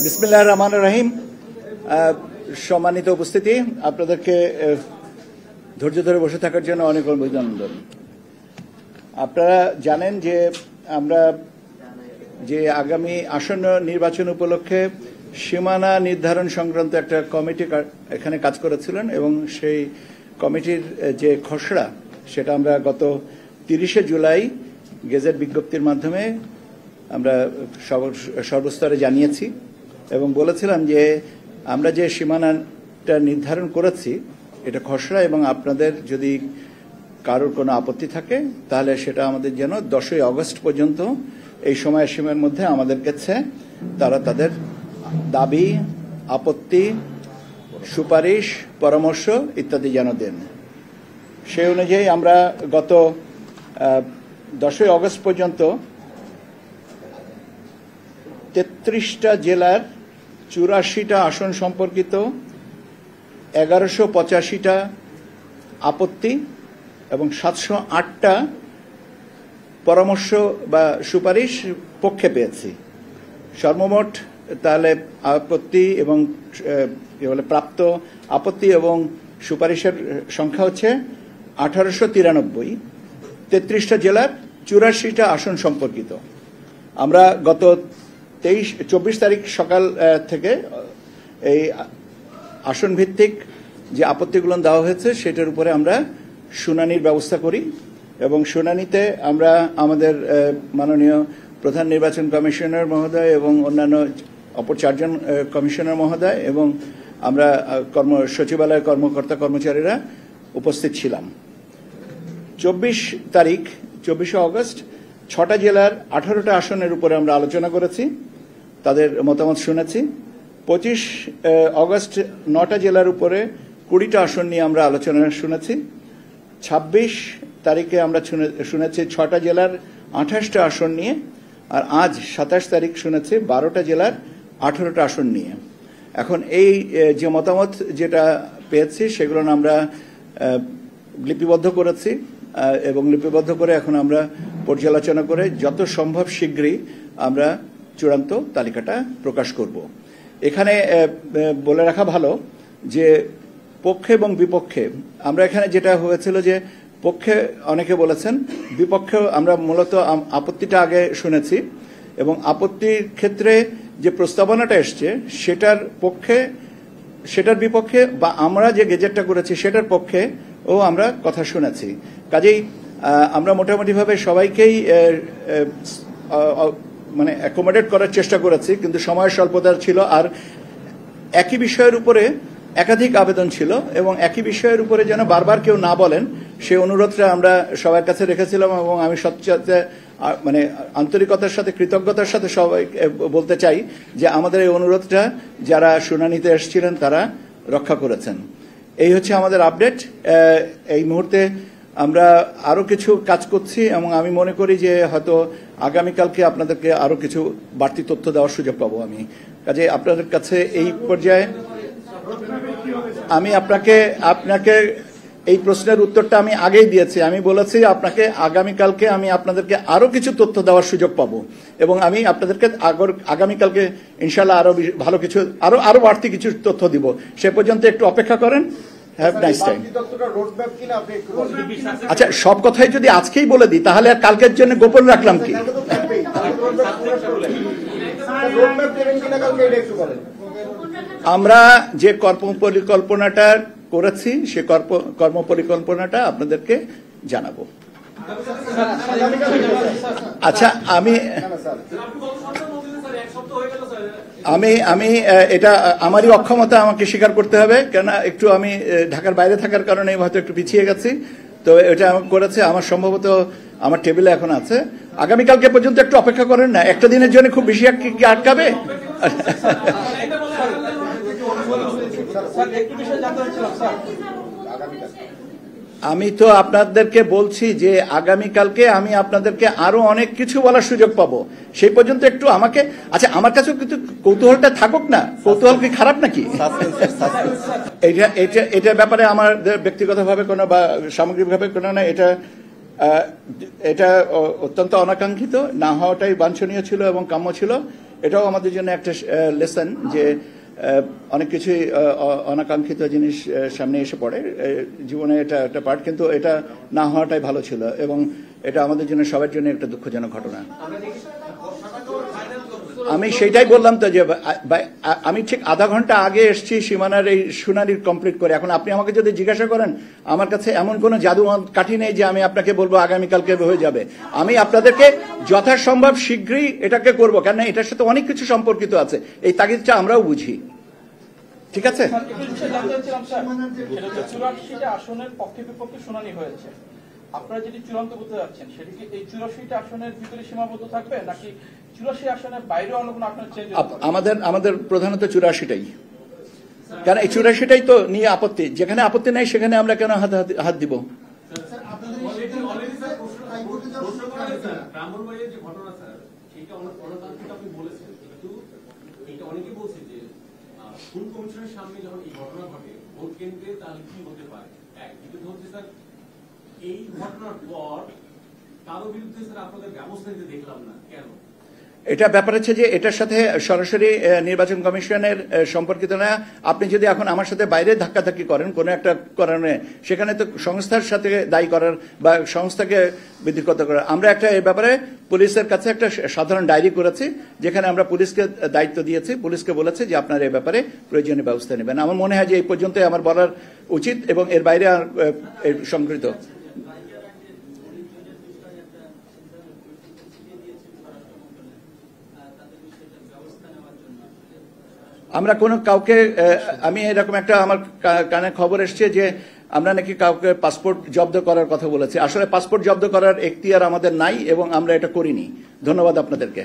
বিসমিল্লাহির রহমানির রহিম। সম্মানিত উপস্থিতি, আপনাদেরকে ধৈর্য ধরে বসে থাকার জন্য অনেক অভিনন্দন। আপনারা জানেন যে আমরা যে আগামী আসন্ন নির্বাচন উপলক্ষে সীমানা নির্ধারণ সংক্রান্ত একটা কমিটি এখানে কাজ করেছিলেন এবং সেই কমিটির যে খসড়া সেটা আমরা গত 30শে জুলাই গেজেট বিজ্ঞপ্তির মাধ্যমে আমরা সর্বস্তরে জানিয়েছি এবং বলেছিলাম যে আমরা যে সীমানাটা নির্ধারণ করেছি এটা খসড়া, এবং আপনাদের যদি কারোর কোনো আপত্তি থাকে তাহলে সেটা আমাদের যেন 10ই আগস্ট পর্যন্ত এই সময়সীমার মধ্যে আমাদের কাছে তারা তাদের দাবি, আপত্তি, সুপারিশ, পরামর্শ ইত্যাদি যেন দেন। সেই অনুযায়ী আমরা গত 10ই আগস্ট পর্যন্ত 33টা জেলার 84টা আসন সম্পর্কিত 1185টা আপত্তি এবং 708টা পরামর্শ বা সুপারিশ পক্ষে পেয়েছি। সর্বমোট তাহলে আপত্তি এবং প্রাপ্ত আপত্তি এবং সুপারিশের সংখ্যা হচ্ছে 1893, 33টা জেলার 84টা আসন সম্পর্কিত। আমরা গত 24 তারিখ সকাল থেকে এই আসন ভিত্তিক যে আপত্তিগুলো দেওয়া হয়েছে সেটার উপরে আমরা শুনানির ব্যবস্থা করি এবং শুনানিতে আমরা আমাদের মাননীয় প্রধান নির্বাচন কমিশনার মহোদয় এবং অন্যান্য অপর 4 জন কমিশনার মহোদয় এবং আমরা সচিবালয়ের কর্মকর্তা কর্মচারীরা উপস্থিত ছিলাম। 24শে আগস্ট 6টা জেলার 18টা আসনের উপরে আমরা আলোচনা করেছি, তাদের মতামত শুনেছি। 25 আগস্ট 9টা জেলার উপরে 20টা আসন নিয়ে আমরা আলোচনা শুনেছি। 26 তারিখে আমরা শুনেছি 6টা জেলার 28টা আসন নিয়ে, আর আজ 27 তারিখ শুনেছি 12টা জেলার 18টা আসন নিয়ে। এখন এই যে মতামত যেটা পেয়েছি সেগুলো আমরা লিপিবদ্ধ করেছি এবং লিপিবদ্ধ করে এখন আমরা পর্যালোচনা করে যত সম্ভব শীঘ্রই আমরা চূড়ান্ত তালিকাটা প্রকাশ করব। এখানে বলে রাখা ভালো যে পক্ষে এবং বিপক্ষে আমরা এখানে যেটা হয়েছিল যে পক্ষে অনেকে বলেছেন, বিপক্ষে আমরা মূলত আপত্তিটা আগে শুনেছি এবং আপত্তির ক্ষেত্রে যে প্রস্তাবনাটা এসছে সেটার পক্ষে, সেটার বিপক্ষে বা আমরা যে গেজেটটা করেছি সেটার পক্ষে ও আমরা কথা শুনেছি। কাজেই আমরা মোটামুটিভাবে সবাইকেই মানে অ্যাকোমোডেট করার চেষ্টা করেছি, কিন্তু সময়ের স্বল্পতা ছিল আর একই বিষয়ের উপরে একাধিক আবেদন ছিল এবং একই বিষয়ের উপরে যেন বারবার কেউ না বলেন সেই অনুরোধটা আমরা সবার কাছে রেখেছিলাম এবং আমি সবচেয়ে মানে আন্তরিকতার সাথে, কৃতজ্ঞতার সাথে সবাই বলতে চাই যে আমাদের এই অনুরোধটা যারা শুনানিতে এসেছিলেন তারা রক্ষা করেছেন। এই হচ্ছে আমাদের আপডেট। এই মুহূর্তে আমরা আরো কিছু কাজ করছি এবং আমি মনে করি যে হয়তো আগামীকালকে আপনাদেরকে আরো কিছু বাড়তি তথ্য দেওয়ার সুযোগ পাবো আমি। কাজে আপনাদের কাছে এই পর্যায়ে আমি আপনাকে এই প্রশ্নের উত্তরটা আমি আগেই দিয়েছি। আমি বলেছি আপনাকে আগামীকালকে আমি আপনাদেরকে আরো কিছু তথ্য দেওয়ার সুযোগ পাবো এবং আমি আপনাদেরকে আগামীকালকে ইনশাল্লাহ আরো ভালো কিছু আরো বাড়তি কিছু তথ্য দিব। সে পর্যন্ত একটু অপেক্ষা করেন। Have nice time. আচ্ছা, সব কথাই যদি আজকেই বলে দিই তাহলে আর কালকের জন্য গোপন রাখলাম কি? আমরা যে কর্মপরিকল্পনাটা করেছি সে কর্মপরিকল্পনাটা আপনাদেরকে জানাবো। আচ্ছা, আমি এটা আমারই অক্ষমতা, আমাকে স্বীকার করতে হবে, কেন একটু আমি ঢাকার বাইরে থাকার কারণে হয়তো একটু পিছিয়ে গেছি। তো এটা আমি করেছে, আমার সম্ভবত আমার টেবিলে এখন আছে। আগামীকালকে পর্যন্ত একটু অপেক্ষা করেন না, একটা দিনের জন্য খুব বেশি আটকাবে। আমি তো আপনাদেরকে বলছি যে আগামীকালকে আমি আপনাদেরকে আরো অনেক কিছু বলার সুযোগ পাবো, সেই পর্যন্ত একটু আমাকে, আচ্ছা আমার কাছেও কিন্তু কৌতূহলটা থাকুক না। কৌতূহল কি খারাপ নাকি? এটা ব্যাপারে আমার ব্যক্তিগতভাবে কোনো বা সামগ্রিকভাবে কোনো না, এটা অত্যন্ত অনাকাঙ্ক্ষিত না হওয়াটাই বাঞ্ছনীয় ছিল এবং কাম্য ছিল। এটাও আমাদের জন্য একটা লেসন যে অনেক কিছুই অনাকাঙ্ক্ষিত জিনিস সামনে এসে পড়ে জীবনে, এটা একটা পার্ট, কিন্তু এটা না হওয়াটাই ভালো ছিল এবং এটা আমাদের জন্য সবার জন্য একটা দুঃখজনক ঘটনা। আমি সেইটাই বললাম তো যে আমি ঠিক আধা ঘন্টা আগে এসেছি সীমানার এই শুনানি কমপ্লিট করে। এখন আপনি আমাকে যদি জিজ্ঞাসা করেন, আমার কাছে এমন কোনো জাদু কাঠি নেই যে আমি আপনাকে বলবো আগামীকালকে হয়ে যাবে। আমি আপনাদেরকে যথাসম্ভব শীঘ্রই এটাকে করবো, কেন এটার সাথে অনেক কিছু সম্পর্কিত আছে, এই তাগিদটা আমরাও বুঝি। ঠিক আছে, আসনের পক্ষে বিপক্ষে শুনানি হয়েছে, আপনারা যেটি চূড়ান্ত করতে যাচ্ছেন সেটি কি এই 84টা আসনের ভিতরে সীমাবদ্ধ থাকবে নাকি 84 আসনের বাইরে অন্য কোনো আপনার চেঞ্জ? আমাদের প্রধানত 84টাই, কারণ এই 84টাই তো নিয়ে আপত্তি, যেখানে আপত্তি নাই সেখানে আমরা কেন হাত দিব? সামনে যখন এই ঘটনা ঘটে ভোট কেন্দ্রে, তাহলে কি হতে পারে? এই ঘটনার পর কারো বিরুদ্ধে স্যার আপনাদের ব্যবস্থা নিতে দেখলাম না, কেন? এটা ব্যাপার হচ্ছে যে এটার সাথে সরাসরি নির্বাচন কমিশনের সম্পর্কিত না। আপনি যদি এখন আমার সাথে বাইরে ধাক্কাধাক্কি করেন কোনো একটা কারণে, সেখানে তো সংস্থার সাথে দায়ী করার বা সংস্থাকে বিধিগত করার। আমরা একটা এই ব্যাপারে পুলিশের কাছে একটা সাধারণ ডায়েরি করেছি, যেখানে আমরা পুলিশকে দায়িত্ব দিয়েছি, পুলিশকে বলেছে যে আপনারা এই ব্যাপারে প্রয়োজনীয় ব্যবস্থা নেবেন। আমার মনে হয় যে এই পর্যন্তই আমার বলার উচিত এবং এর বাইরে সংকৃত আমরা কোনো কাউকে, আমি এরকম একটা আমার কানে খবর এসছে যে আমরা নাকি কাউকে পাসপোর্ট জব্দ করার কথা বলেছি। আসলে পাসপোর্ট জব্দ করার এখতিয়ার আমাদের নাই এবং আমরা এটা করিনি। ধন্যবাদ আপনাদেরকে।